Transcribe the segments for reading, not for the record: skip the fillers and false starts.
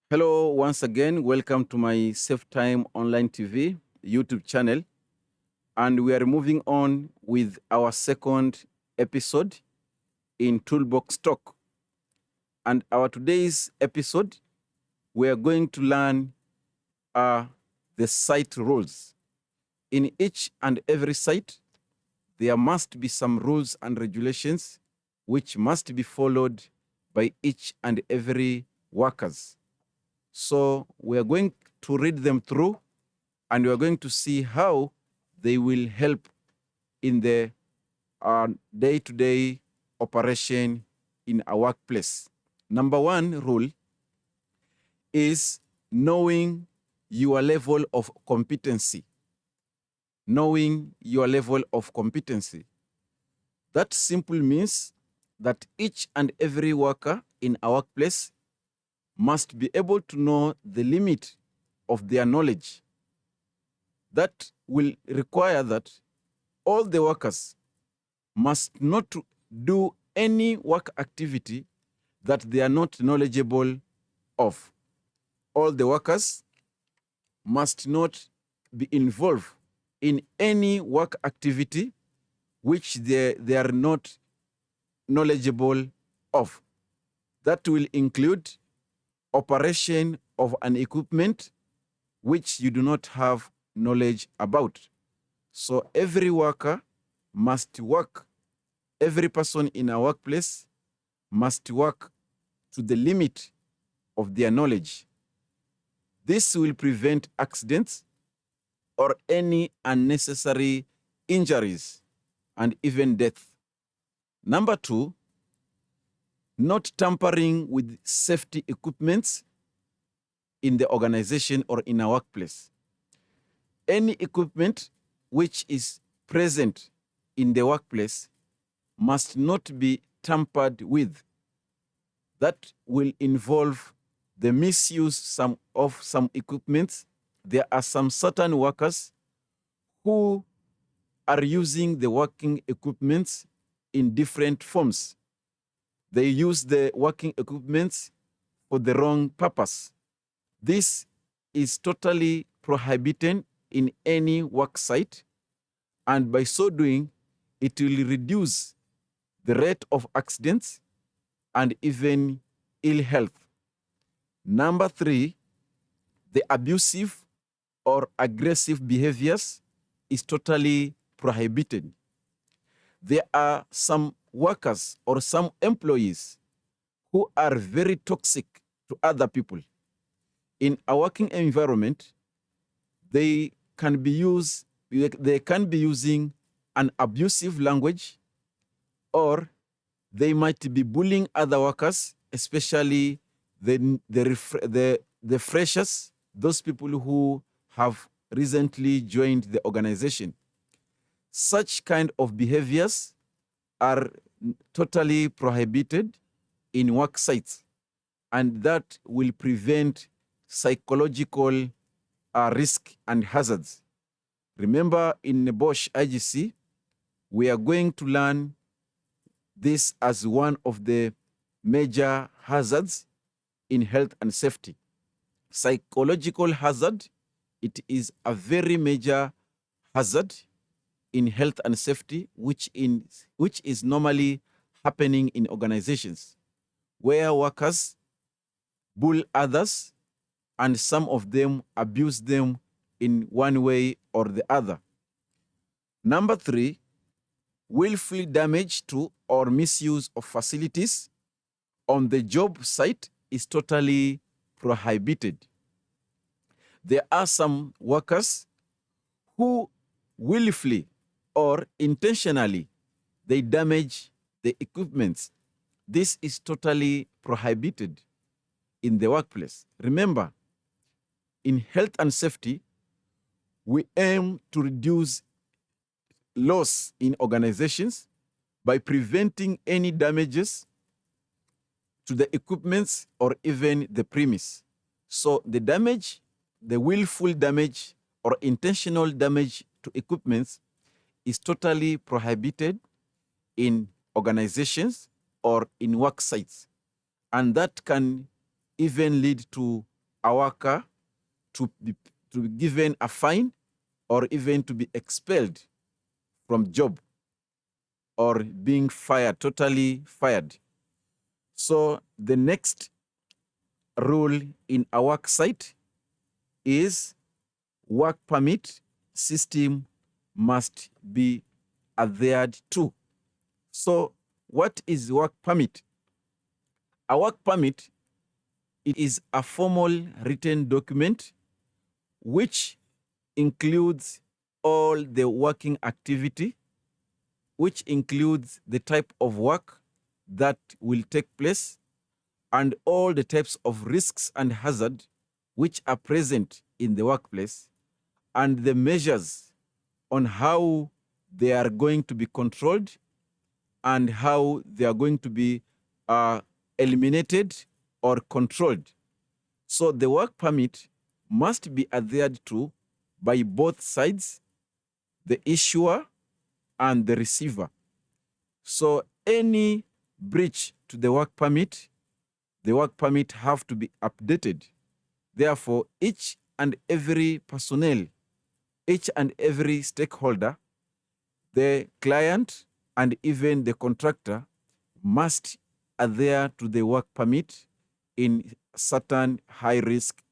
Hello, once again. Welcome to my Safe Time Online TV YouTube channel. And we are moving on with our second episode in Toolbox Talk. And our today's episode, we are going to learn the site rules. In each and every site, there must be some rules and regulations which must be followed by each and every workers. So we are going to read them through and we are going to see how they will help in the day-to-day operation in a workplace. Number one rule is knowing your level of competency. Knowing your level of competency. That simply means that each and every worker in a workplace must be able to know the limit of their knowledge. That will require that all the workers must not do any work activity that they are not knowledgeable of. All the workers must not be involved in any work activity which they are not knowledgeable of. That will include operation of an equipment which you do not have knowledge about. So every worker must work, every person in a workplace must work to the limit of their knowledge. This will prevent accidents or any unnecessary injuries and even death. Number two, not tampering with safety equipments in the organization or in a workplace. Any equipment which is present in the workplace must not be tampered with. That will involve the misuse of some equipment. There are some certain workers who are using the working equipment in different forms. They use the working equipment for the wrong purpose. This is totally prohibited in any work site, and by so doing, it will reduce the rate of accidents and even ill health. Number three, the abusive or aggressive behaviors is totally prohibited. There are some workers or some employees who are very toxic to other people. In a working environment, they can be using an abusive language, or they might be bullying other workers, especially the freshers, those people who have recently joined the organization. Such kind of behaviors are totally prohibited in work sites, and that will prevent psychological risk and hazards. Remember, in Bosch IGC, we are going to learn this as one of the major hazards in health and safety. Psychological hazard, it is a very major hazard in health and safety, which is normally happening in organizations where workers bull others and some of them abuse them in one way or the other. Number three, willful damage to or misuse of facilities on the job site is totally prohibited. There are some workers who willfully or intentionally they damage the equipment. This is totally prohibited in the workplace. Remember, in health and safety, we aim to reduce loss in organizations by preventing any damages to the equipments or even the premise. So the damage, the willful damage or intentional damage to equipments is totally prohibited in organizations or in work sites. And that can even lead to a worker to be given a fine or even to be expelled from job or being fired, totally fired. So the next rule in a work site is work permit system must be adhered to. So what is work permit? A work permit, it is a formal written document which includes all the working activity, which includes the type of work that will take place and all the types of risks and hazard which are present in the workplace and the measures on how they are going to be controlled and how they are going to be eliminated or controlled. So the work permit must be adhered to by both sides, the issuer and the receiver. So any breach to the work permit have to be updated. Therefore, each and every personnel, each and every stakeholder, the client and even the contractor must adhere to the work permit in certain high-risk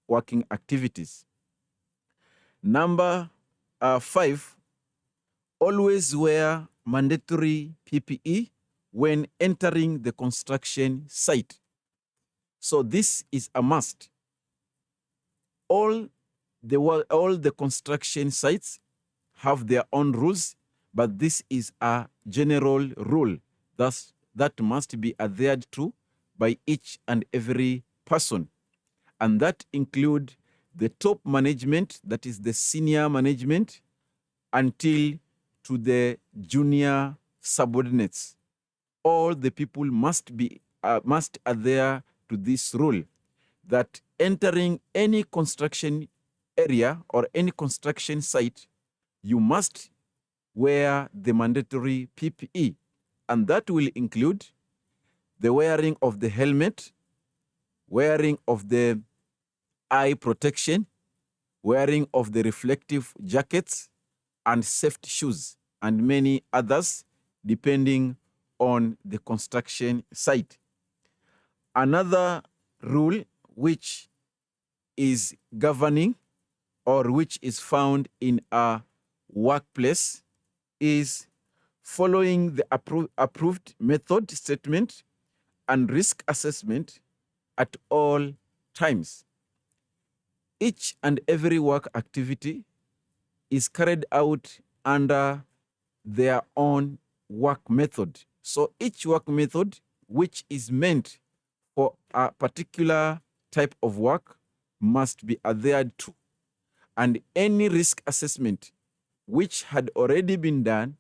working activities. Number 5, always wear mandatory PPE when entering the construction site. So this is a must. All the construction sites have their own rules, but this is a general rule that must be adhered to by each and every person. And that include the top management, that is the senior management, until to the junior subordinates. All the people must adhere to this rule that entering any construction area or any construction site, you must wear the mandatory PPE. And that will include the wearing of the helmet, wearing of the eye protection, wearing of the reflective jackets, and safety shoes, and many others, depending on the construction site. Another rule which is governing or which is found in a workplace is following the approved method statement and risk assessment at all times. Each and every work activity is carried out under their own work method. So each work method which is meant for a particular type of work must be adhered to. And any risk assessment which had already been done,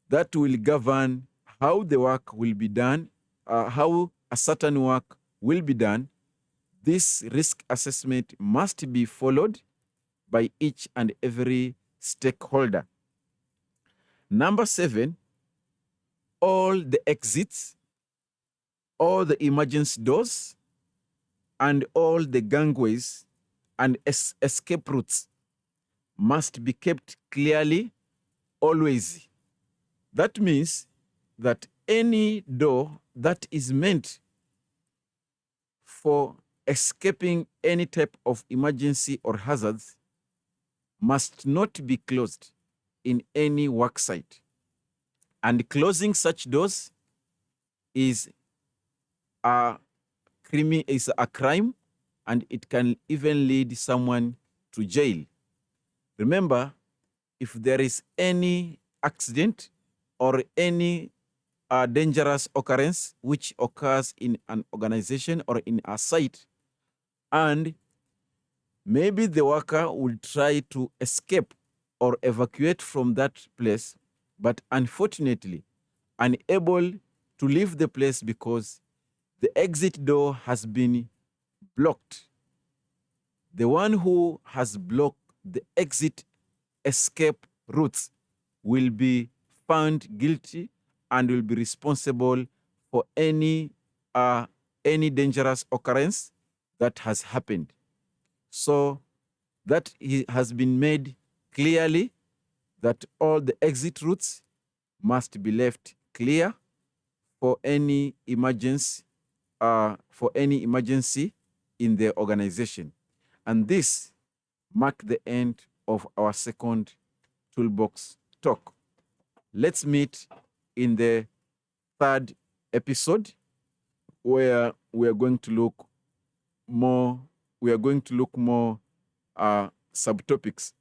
that will govern how the work will be done, how a certain work will be done. This risk assessment must be followed by each and every stakeholder. Number 7, all the exits, all the emergency doors, and all the gangways and escape routes must be kept clearly, always. That means that any door that is meant for escaping any type of emergency or hazards must not be closed in any work site. And closing such doors is a crime, and it can even lead someone to jail. Remember, if there is any accident or any dangerous occurrence which occurs in an organization or in a site, and maybe the worker will try to escape or evacuate from that place, but unfortunately unable to leave the place because the exit door has been blocked. The one who has blocked the exit escape routes will be found guilty and will be responsible for any dangerous occurrence that has happened. So that has been made clearly that all the exit routes must be left clear for any emergency, in the organization. And this marked the end of our second toolbox talk. Let's meet in the third episode, where we are going to look more subtopics